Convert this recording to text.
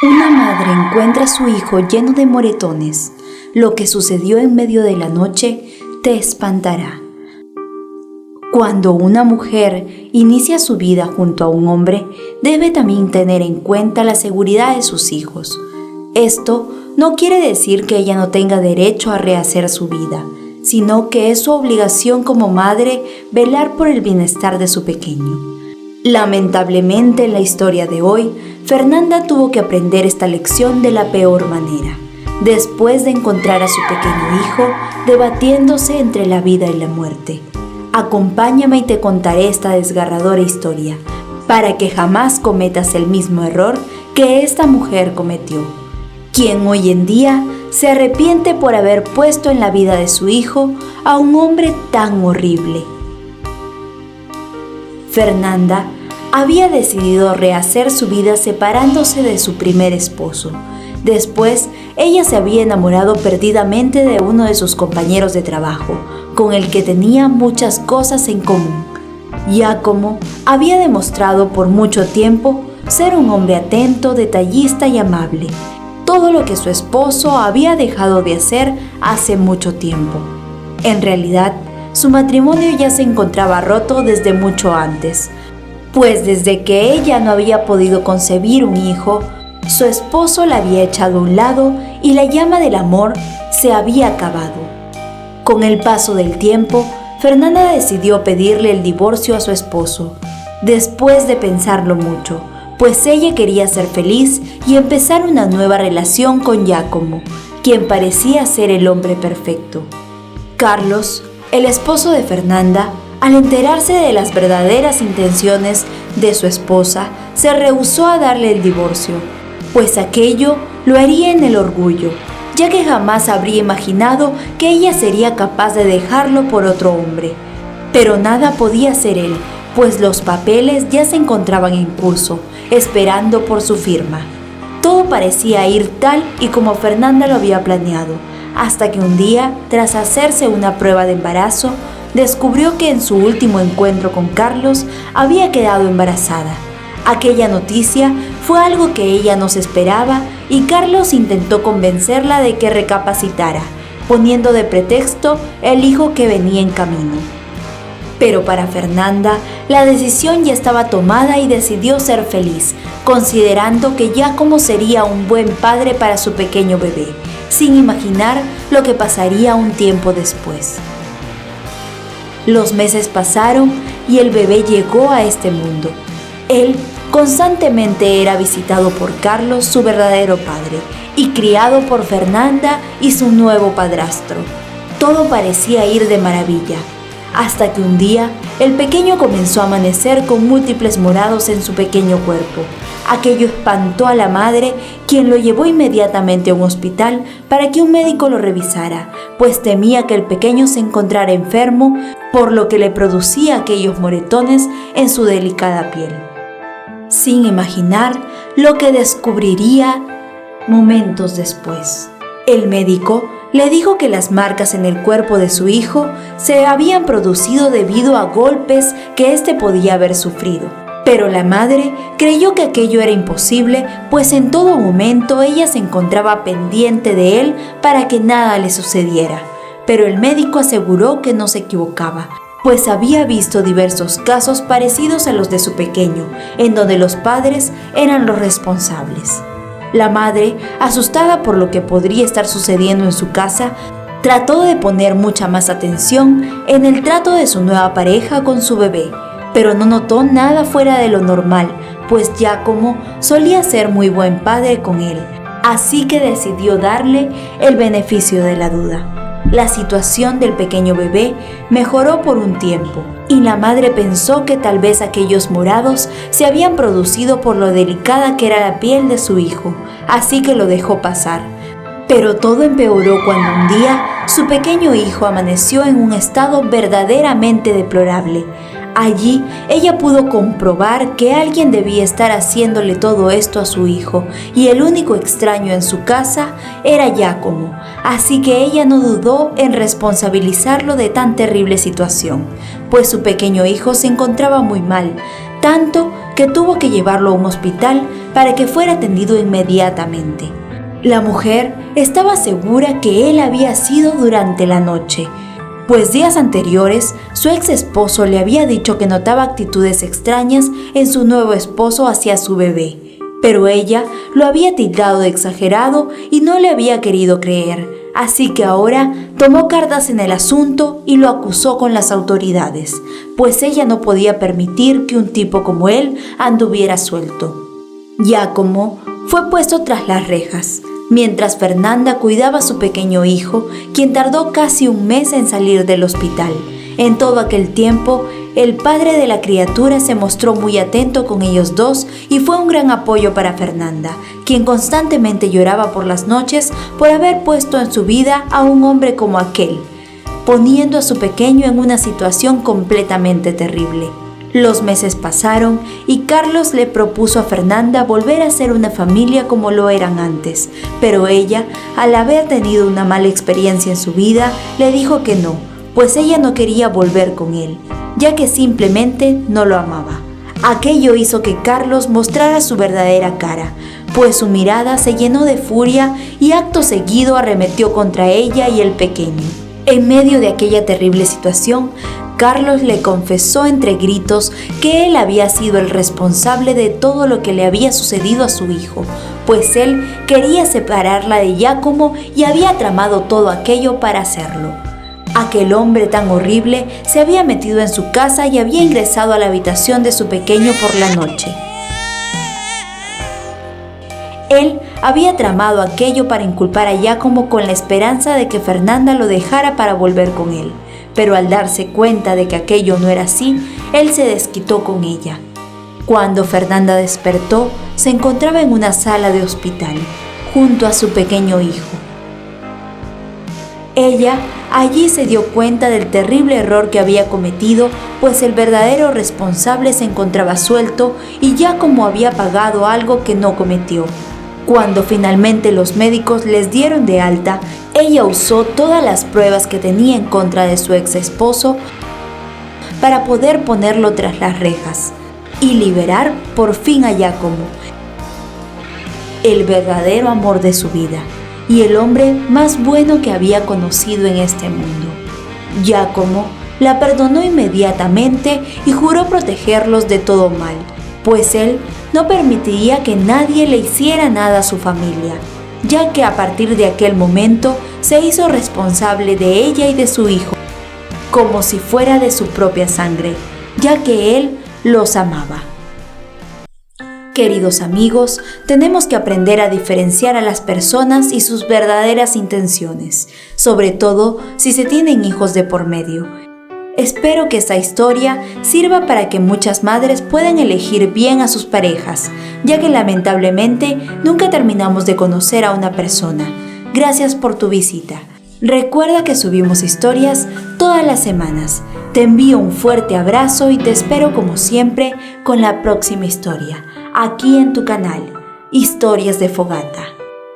Una madre encuentra a su hijo lleno de moretones. Lo que sucedió en medio de la noche te espantará. Cuando una mujer inicia su vida junto a un hombre, debe también tener en cuenta la seguridad de sus hijos. Esto no quiere decir que ella no tenga derecho a rehacer su vida, sino que es su obligación como madre velar por el bienestar de su pequeño. Lamentablemente, en la historia de hoy, Fernanda tuvo que aprender esta lección de la peor manera, después de encontrar a su pequeño hijo debatiéndose entre la vida y la muerte. Acompáñame y te contaré esta desgarradora historia, para que jamás cometas el mismo error que esta mujer cometió, quien hoy en día se arrepiente por haber puesto en la vida de su hijo a un hombre tan horrible. Fernanda había decidido rehacer su vida separándose de su primer esposo. Después, ella se había enamorado perdidamente de uno de sus compañeros de trabajo, con el que tenía muchas cosas en común. Giacomo había demostrado por mucho tiempo ser un hombre atento, detallista y amable, todo lo que su esposo había dejado de hacer hace mucho tiempo. En realidad, su matrimonio ya se encontraba roto desde mucho antes, pues desde que ella no había podido concebir un hijo, su esposo la había echado a un lado y la llama del amor se había acabado. Con el paso del tiempo, Fernanda decidió pedirle el divorcio a su esposo, después de pensarlo mucho, pues ella quería ser feliz y empezar una nueva relación con Giacomo, quien parecía ser el hombre perfecto. Carlos, el esposo de Fernanda, al enterarse de las verdaderas intenciones de su esposa, se rehusó a darle el divorcio, pues aquello lo haría en el orgullo, ya que jamás habría imaginado que ella sería capaz de dejarlo por otro hombre. Pero nada podía hacer él, pues los papeles ya se encontraban en curso, esperando por su firma. Todo parecía ir tal y como Fernanda lo había planeado, hasta que un día, tras hacerse una prueba de embarazo, descubrió que en su último encuentro con Carlos había quedado embarazada. Aquella noticia fue algo que ella no se esperaba y Carlos intentó convencerla de que recapacitara, poniendo de pretexto el hijo que venía en camino. Pero para Fernanda, la decisión ya estaba tomada y decidió ser feliz, considerando que Giacomo sería un buen padre para su pequeño bebé, sin imaginar lo que pasaría un tiempo después. Los meses pasaron y el bebé llegó a este mundo. Él constantemente era visitado por Carlos, su verdadero padre, y criado por Fernanda y su nuevo padrastro. Todo parecía ir de maravilla, hasta que un día el pequeño comenzó a amanecer con múltiples morados en su pequeño cuerpo. Aquello espantó a la madre, quien lo llevó inmediatamente a un hospital para que un médico lo revisara, pues temía que el pequeño se encontrara enfermo, por lo que le producía aquellos moretones en su delicada piel. Sin imaginar lo que descubriría momentos después. El médico le dijo que las marcas en el cuerpo de su hijo se habían producido debido a golpes que éste podía haber sufrido. Pero la madre creyó que aquello era imposible, pues en todo momento ella se encontraba pendiente de él para que nada le sucediera. Pero el médico aseguró que no se equivocaba, pues había visto diversos casos parecidos a los de su pequeño, en donde los padres eran los responsables. La madre, asustada por lo que podría estar sucediendo en su casa, trató de poner mucha más atención en el trato de su nueva pareja con su bebé, pero no notó nada fuera de lo normal, pues Giacomo solía ser muy buen padre con él, así que decidió darle el beneficio de la duda. La situación del pequeño bebé mejoró por un tiempo, y la madre pensó que tal vez aquellos morados se habían producido por lo delicada que era la piel de su hijo, así que lo dejó pasar. Pero todo empeoró cuando un día su pequeño hijo amaneció en un estado verdaderamente deplorable. Allí ella pudo comprobar que alguien debía estar haciéndole todo esto a su hijo, y el único extraño en su casa era Giacomo, así que ella no dudó en responsabilizarlo de tan terrible situación, pues su pequeño hijo se encontraba muy mal, tanto que tuvo que llevarlo a un hospital para que fuera atendido inmediatamente. La mujer estaba segura que él había sido durante la noche, pues días anteriores su ex esposo le había dicho que notaba actitudes extrañas en su nuevo esposo hacia su bebé, pero ella lo había tildado de exagerado y no le había querido creer, así que ahora tomó cartas en el asunto y lo acusó con las autoridades, pues ella no podía permitir que un tipo como él anduviera suelto. Giacomo fue puesto tras las rejas, mientras Fernanda cuidaba a su pequeño hijo, quien tardó casi un mes en salir del hospital. En todo aquel tiempo, el padre de la criatura se mostró muy atento con ellos dos y fue un gran apoyo para Fernanda, quien constantemente lloraba por las noches por haber puesto en su vida a un hombre como aquel, poniendo a su pequeño en una situación completamente terrible. Los meses pasaron y Carlos le propuso a Fernanda volver a ser una familia como lo eran antes, pero ella, al haber tenido una mala experiencia en su vida, le dijo que no, pues ella no quería volver con él, ya que simplemente no lo amaba. Aquello hizo que Carlos mostrara su verdadera cara, pues su mirada se llenó de furia y acto seguido arremetió contra ella y el pequeño. En medio de aquella terrible situación, Carlos le confesó entre gritos que él había sido el responsable de todo lo que le había sucedido a su hijo, pues él quería separarla de Giacomo y había tramado todo aquello para hacerlo. Aquel hombre tan horrible se había metido en su casa y había ingresado a la habitación de su pequeño por la noche. Él había tramado aquello para inculpar a Giacomo con la esperanza de que Fernanda lo dejara para volver con él. Pero al darse cuenta de que aquello no era así, él se desquitó con ella. Cuando Fernanda despertó, se encontraba en una sala de hospital, junto a su pequeño hijo. Ella allí se dio cuenta del terrible error que había cometido, pues el verdadero responsable se encontraba suelto y Giacomo había pagado algo que no cometió. Cuando finalmente los médicos les dieron de alta, ella usó todas las pruebas que tenía en contra de su ex esposo para poder ponerlo tras las rejas y liberar por fin a Giacomo, el verdadero amor de su vida y el hombre más bueno que había conocido en este mundo. Giacomo la perdonó inmediatamente y juró protegerlos de todo mal, pues él no permitiría que nadie le hiciera nada a su familia, ya que a partir de aquel momento se hizo responsable de ella y de su hijo, como si fuera de su propia sangre, ya que él los amaba. Queridos amigos, tenemos que aprender a diferenciar a las personas y sus verdaderas intenciones, sobre todo si se tienen hijos de por medio. Espero que esta historia sirva para que muchas madres puedan elegir bien a sus parejas, ya que lamentablemente nunca terminamos de conocer a una persona. Gracias por tu visita. Recuerda que subimos historias todas las semanas. Te envío un fuerte abrazo y te espero como siempre con la próxima historia, aquí en tu canal, Historias de Fogata.